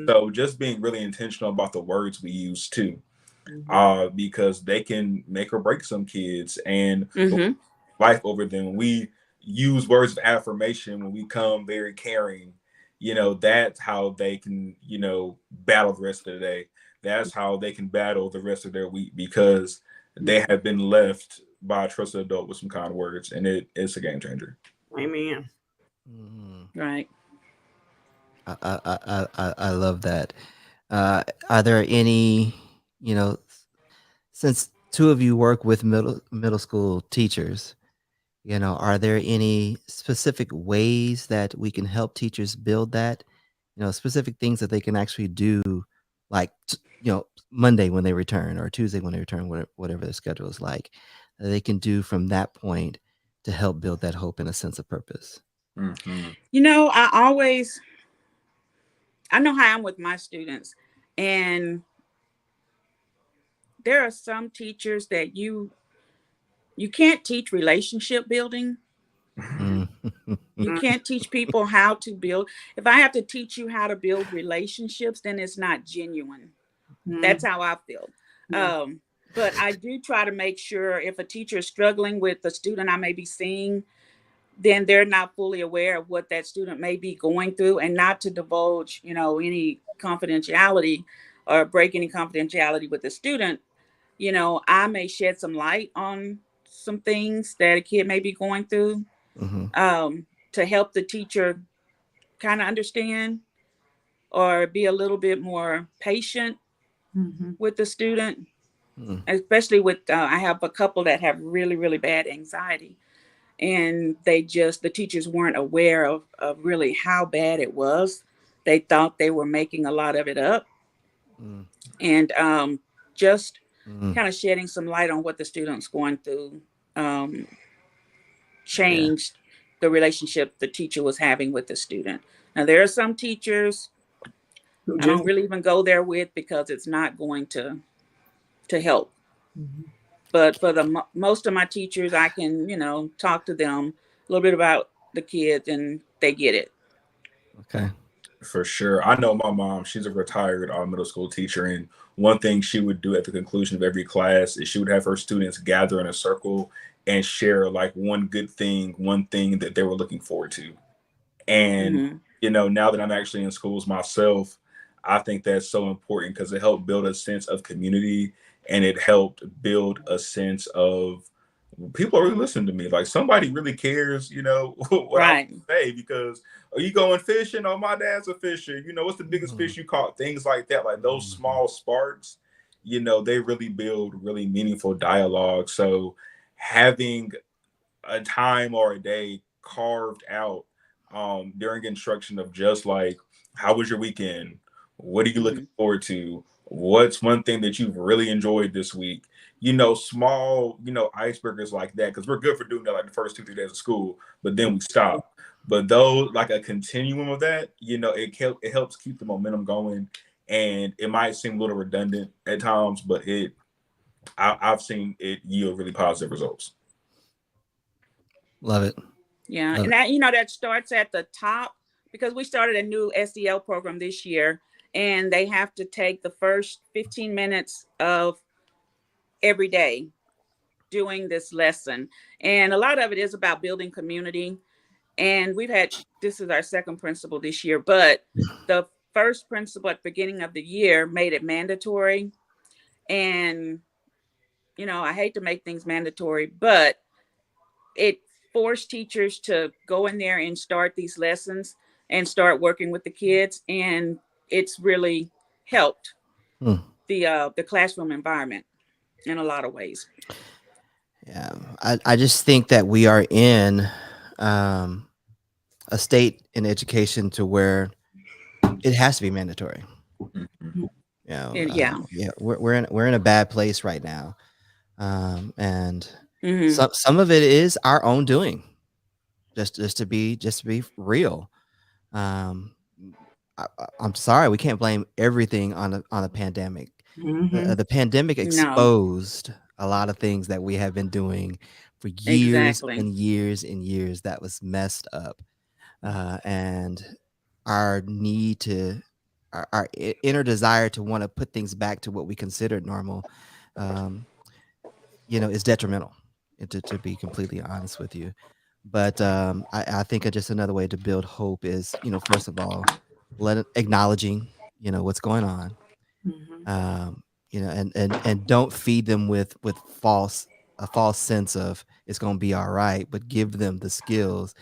So just being really intentional about the words we use too, because they can make or break some kids and life over them. When we use words of affirmation, when we come very caring, that's how they can, battle the rest of the day. That's how they can battle the rest of their week, because they have been left by a trusted adult with some kind words, and it's a game changer. Amen. Right. I love that. Are there any, since two of you work with middle school teachers, are there any specific ways that we can help teachers build that? Specific things that they can actually do, like, Monday when they return or Tuesday when they return, whatever their schedule is like, that they can do from that point to help build that hope and a sense of purpose. I know how I'm with my students, and there are some teachers that you can't teach relationship building. You can't teach people how to build. If I have to teach you how to build relationships, then it's not genuine. That's how I feel. But I do try to make sure if a teacher is struggling with the student I may be seeing, then they're not fully aware of what that student may be going through, and not to divulge, any confidentiality or break any confidentiality with the student. I may shed some light on some things that a kid may be going through, to help the teacher kind of understand or be a little bit more patient with the student, especially with, I have a couple that have really, really bad anxiety, and the teachers weren't aware of really how bad it was. They thought they were making a lot of it up. And just kind of shedding some light on what the student's going through, changed the relationship the teacher was having with the student. Now, there are some teachers I don't really even go there with because it's not going to help. But for the most of my teachers, I can, talk to them a little bit about the kids and they get it. Okay. For sure. I know my mom, she's a retired middle school teacher. And one thing she would do at the conclusion of every class is she would have her students gather in a circle and share like one thing that they were looking forward to. And, now that I'm actually in schools myself, I think that's so important because it helped build a sense of community and it helped build a sense of people are really listening to me. Like somebody really cares, what I say, because are you going fishing? Oh, my dad's a fisher. What's the biggest fish you caught? Things like that. Like those small sparks, they really build really meaningful dialogue. So having a time or a day carved out during instruction of just like, how was your weekend? What are you looking forward to? What's one thing that you've really enjoyed this week? Small, icebreakers like that, because we're good for doing that like the first 2-3 days of school, but then we stop. But those, like a continuum of that, it helps keep the momentum going. And it might seem a little redundant at times, but I've seen it yield really positive results. Love it. Yeah. And that, that starts at the top because we started a new SEL program this year and they have to take the first 15 minutes of every day doing this lesson. And a lot of it is about building community. And this is our second principle this year, but the first principle at the beginning of the year made it mandatory. And, I hate to make things mandatory, but it forced teachers to go in there and start these lessons and start working with the kids. And it's really helped the classroom environment in a lot of ways. Yeah. I just think that we are in a state in education to where it has to be mandatory. We're in a bad place right now. And some of it is our own doing, just to be real. I'm sorry, we can't blame everything on a pandemic. The pandemic exposed a lot of things that we have been doing for years and years and years that was messed up. And our need to, our inner desire to want to put things back to what we considered normal, is detrimental, to be completely honest with you. But I think just another way to build hope is, first of all, acknowledging, what's going on, and don't feed them with a false sense of it's going to be all right, but give them the skills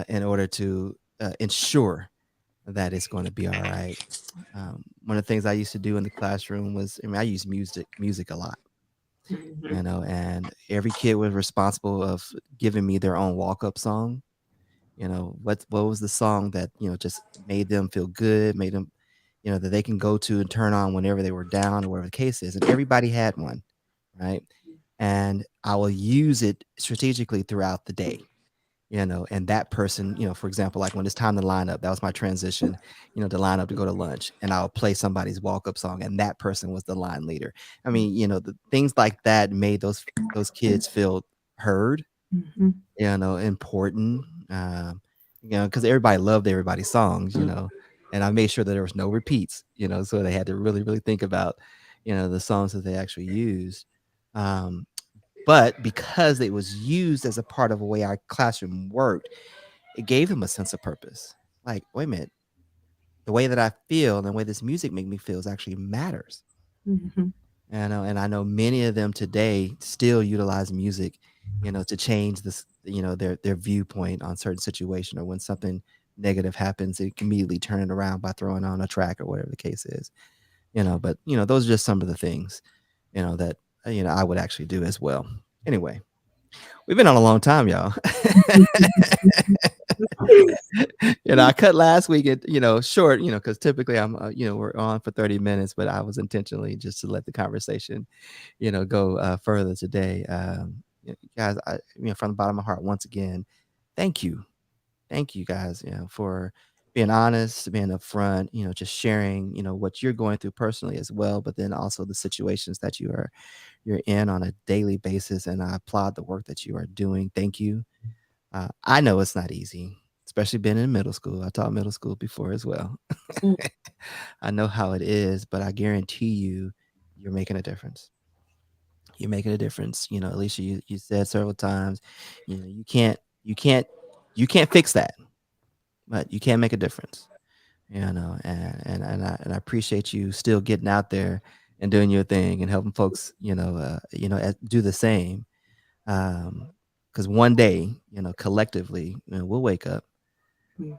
in order to ensure that it's going to be all right. One of the things I used to do in the classroom was, I use music a lot. And every kid was responsible of giving me their own walk-up song. What was the song that, just made them feel good, made them, that they can go to and turn on whenever they were down or whatever the case is. And everybody had one, right? And I will use it strategically throughout the day. And that person, for example, like when it's time to line up, that was my transition, to line up to go to lunch, and I'll play somebody's walk-up song, and that person was the line leader. I mean, the things like that made those kids feel heard, important, because everybody loved everybody's songs, and I made sure that there was no repeats, so they had to really, really think about, the songs that they actually used. But because it was used as a part of the way our classroom worked, it gave them a sense of purpose. Like, wait a minute, the way that I feel and the way this music makes me feel actually matters. And I know many of them today still utilize music, to change this, their viewpoint on certain situation, or when something negative happens, they can immediately turn it around by throwing on a track or whatever the case is. But those are just some of the things, that I would actually do as well. Anyway, We've been on a long time, y'all. I cut last week at, short, because typically I'm, we're on for 30 minutes, but I was intentionally just to let the conversation, go further today. Guys, from the bottom of my heart, once again, thank you. Thank you guys, for being honest, being upfront, just sharing, what you're going through personally as well, but then also the situations that you're in on a daily basis. And I applaud the work that you are doing. Thank you. I know it's not easy, especially being in middle school. I taught middle school before as well. I know how it is, but I guarantee you're making a difference. You're making a difference. Alicia, you said several times, you can't fix that, but you can make a difference. And I appreciate you still getting out there and doing your thing and helping folks, do the same. Because one day, collectively, we'll wake up,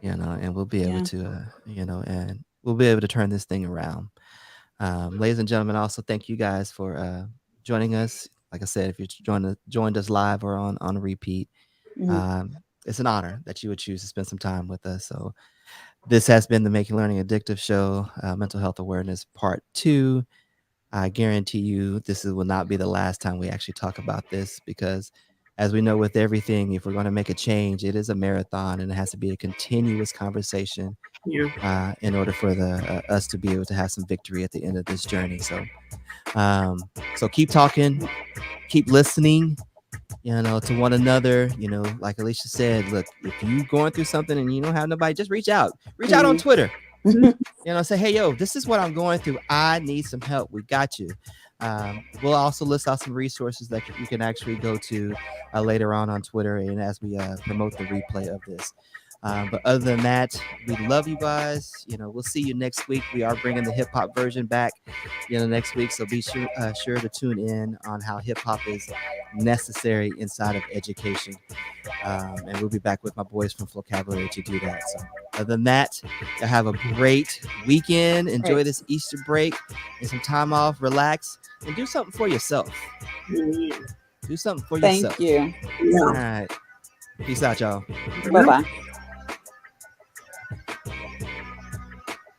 and we'll be able to, and we'll be able to turn this thing around. Ladies and gentlemen, also thank you guys for joining us. Like I said, if you joined us live or on repeat, it's an honor that you would choose to spend some time with us. So this has been the Making Learning Addictive Show, Mental Health Awareness Part 2. I guarantee you this will not be the last time we actually talk about this, because as we know with everything, if we're going to make a change, it is a marathon and it has to be a continuous conversation in order for us to be able to have some victory at the end of this journey. So keep talking, keep listening, to one another. Like Alicia said, look, if you're going through something and you don't have nobody, just reach out on Twitter. Say, hey, yo, this is what I'm going through. I need some help. We got you. We'll also list out some resources that you can actually go to later on Twitter, and as we promote the replay of this. But other than that, we love you guys. We'll see you next week. We are bringing the hip hop version back, next week. So be sure to tune in on how hip hop is necessary inside of education. And we'll be back with my boys from Vocabulary to do that. So other than that, have a great weekend. Enjoy this Easter break and some time off, relax, and do something for yourself. Do something for yourself. Thank you. All right. Peace out, y'all. Bye-bye.